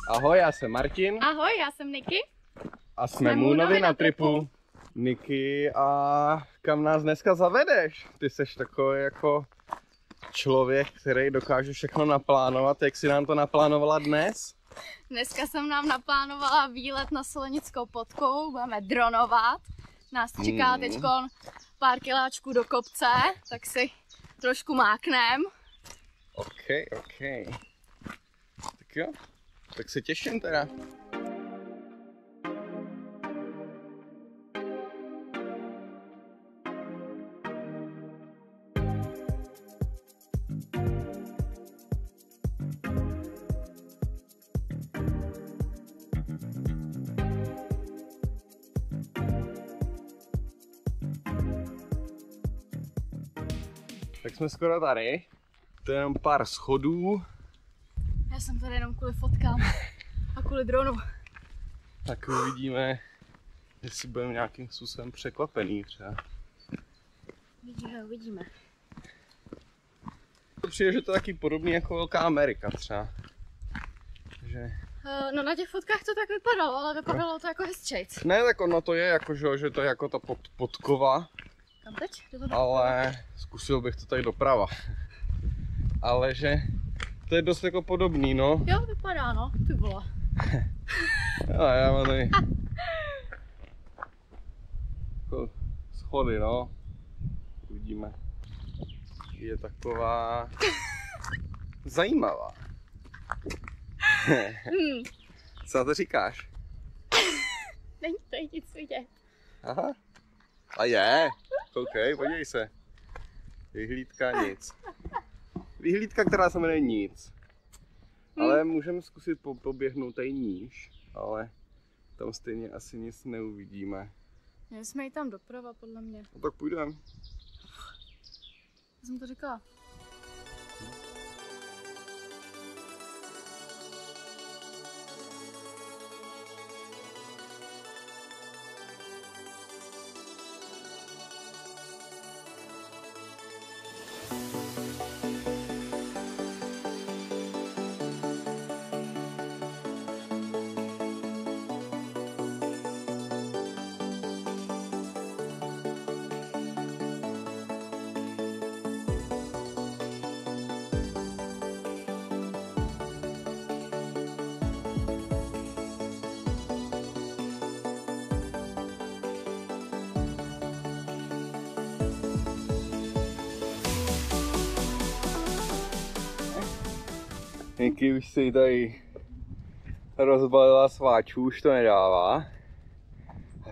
Ahoj, já jsem Martin. Ahoj, já jsem Niky. A jsme Moonovi na tripu. Niky, a kam nás dneska zavedeš? Ty seš takový jako člověk, který dokáže všechno naplánovat. Jak jsi nám to naplánovala dnes? Dneska jsem nám naplánovala výlet na Solenickou Podkou, budeme dronovat. Nás čeká teďkon pár kiláčků do kopce, tak si trošku máknem. OK. Tak jo, tak se těším teda. Tak jsme skoro tady, to je jenom pár schodů. Já jsem tady jenom kvůli fotkám a kvůli dronu. Tak uvidíme, jestli budeme nějakým způsobem překvapený třeba. Uvidíme. Přijde, že to je taky podobný jako Velká Amerika třeba. Že... No na těch fotkách to tak vypadalo, ale vypadalo to jako hezčejc. Ne, tak ono to je jako, že to je jako ta podkova. Kam teď? Ale zkusil bych to tady doprava. Ale že to je dost jako podobný, no. Jo, vypadá, no, ty vole. Jo, já mám tady jako schody, no. Uvidíme. Je taková zajímavá. Co na to říkáš? Není tady nic vidět. Aha. A je. Koukej, podívej se. Vyhlídka nic. Vyhlídka, která se jmenuje nic. Ale můžeme zkusit poběhnout tady níž, ale tam stejně asi nic neuvidíme. Měli jsme jít tam doprava, podle mě. No tak půjdeme. Já jsem to říkala. Niky už si tady rozbalila sváčů, už to nedává.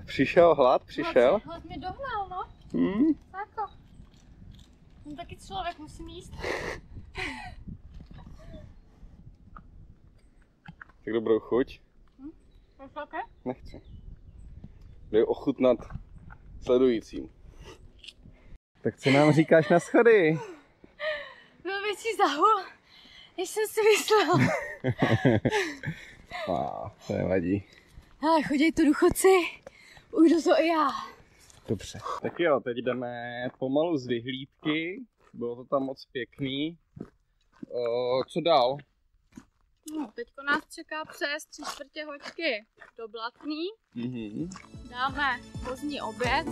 Přišel hlad, přišel? Hlad mě dohnal, no. Tako. Jsem taky člověk, musím jíst. Tak dobrou chuť. Okay. Nechci. Jde ochutnat sledujícím. Tak co nám říkáš na schody? Byl větší zahul, než jsem si myslela. To nevadí. Ale chodí tu důchodci, ujdu to i já. Dobře. Tak jo, teď jdeme pomalu z vyhlídky. Bylo to tam moc pěkný. Co dál? No, teďko nás čeká přes 3/4 hoďky do Blatný. Dáme pozdní oběd.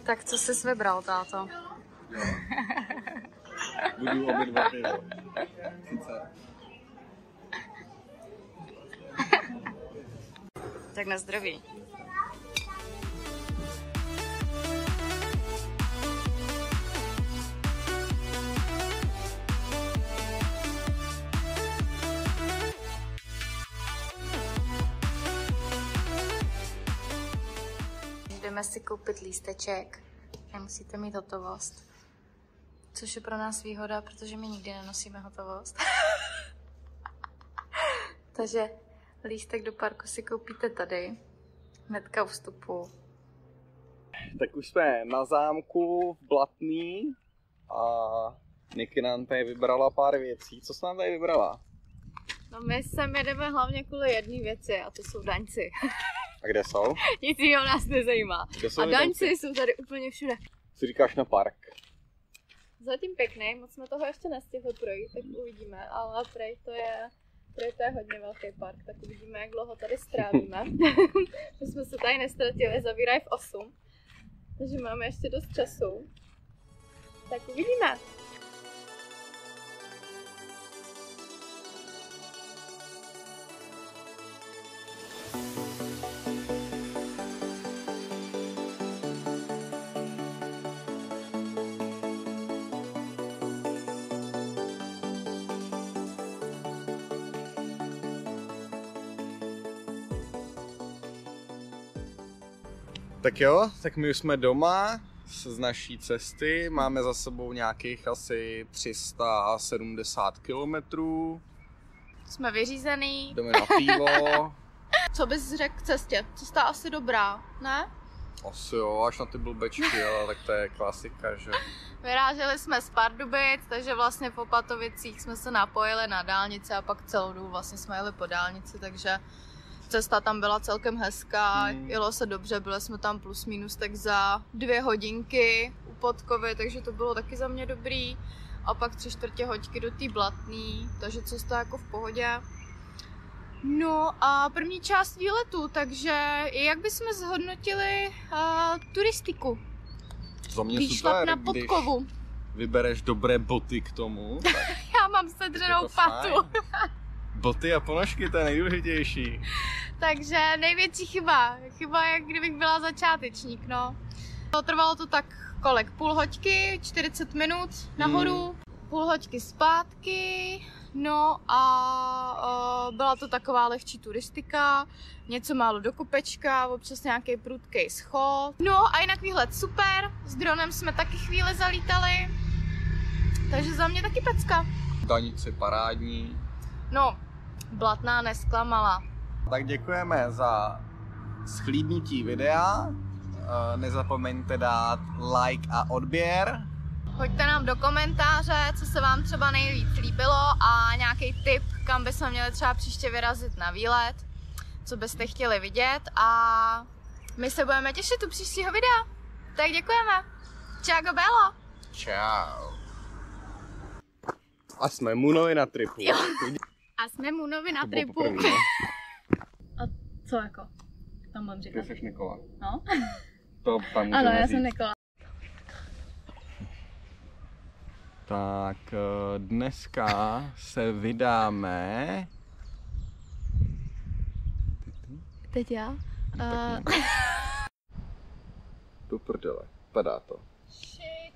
Tak co jsi vybral, táto? Budu obě dva pivo. Tak na zdraví. Jdeme si koupit lísteček. Nemusíte mít hotovost. Což je pro nás výhoda, protože my nikdy nenosíme hotovost. Takže lístek do parku si koupíte tady, hnedka u vstupu. Tak už jsme na zámku v Blatný a Niky nám tady vybrala pár věcí. Co jsi nám tady vybrala? No my sem jedeme hlavně kvůli jedné věci a to jsou daňci. A kde jsou? Nic jiného nás nezajímá. A daňci jsou tady úplně všude. Co říkáš na park? Zatím pěkný, moc jsme toho ještě nestihli projít, tak uvidíme, ale prej to je hodně velký park, tak uvidíme, jak dlouho tady strávíme. My jsme se tady nestratili, zavírají v 8, takže máme ještě dost času. Tak uvidíme. Tak jo, tak my už jsme doma z naší cesty, máme za sebou nějakých asi 370 kilometrů. Jsme vyřízený. Jdeme na pivo. Co bys řekl k cestě? Cesta asi dobrá, ne? Asi jo, až na ty blbečky, ale tak to je klasika, že? Vyráželi jsme z Pardubic, takže vlastně v Opatovicích jsme se napojili na dálnici a pak celou dobu vlastně jsme jeli po dálnici, takže cesta tam byla celkem hezká, jelo se dobře, byli jsme tam plus minus tak za 2 hodinky u Podkovy, takže to bylo taky za mě dobrý. A pak 3/4 hoďky do té Blatný, takže cesta jako v pohodě. No a první část výletu, takže jak bychom zhodnotili turistiku? Za mě Výšlap super, na Podkovu. Vybereš dobré boty k tomu. Tak Já mám sedřenou patu. Boty a ponožky, to je nejdůležitější. Takže největší chyba jak kdybych byla začátečník, no. Trvalo to tak kolik? Půl hoďky, 40 minut nahoru, půl hoďky zpátky, no a byla to taková lehčí turistika, něco málo do kopečka, občas nějaký prudkej schod. No a jinak výhled super, s dronem jsme taky chvíli zalítali, takže za mě taky pecka. Danice parádní. No, Blatná nesklamala. Tak děkujeme za shlídnutí videa. Nezapomeňte dát like a odběr. Hoďte nám do komentáře, co se vám třeba nejvíc líbilo a nějaký tip, kam bychom měli třeba příště vyrazit na výlet, co byste chtěli vidět a my se budeme těšit u příštího videa. Tak děkujeme. Čau, Bello. Čau. A jsme Moonovi na tripu. Jo. A jsme Moonovi na tripu. A co jako? Tam mám říkat. Ty jsi Nikola. No? To tam můžeme Ano, já říct. jsem Nikola. Tak dneska se vydáme... Teď já? Do prdele, padá to. Shit.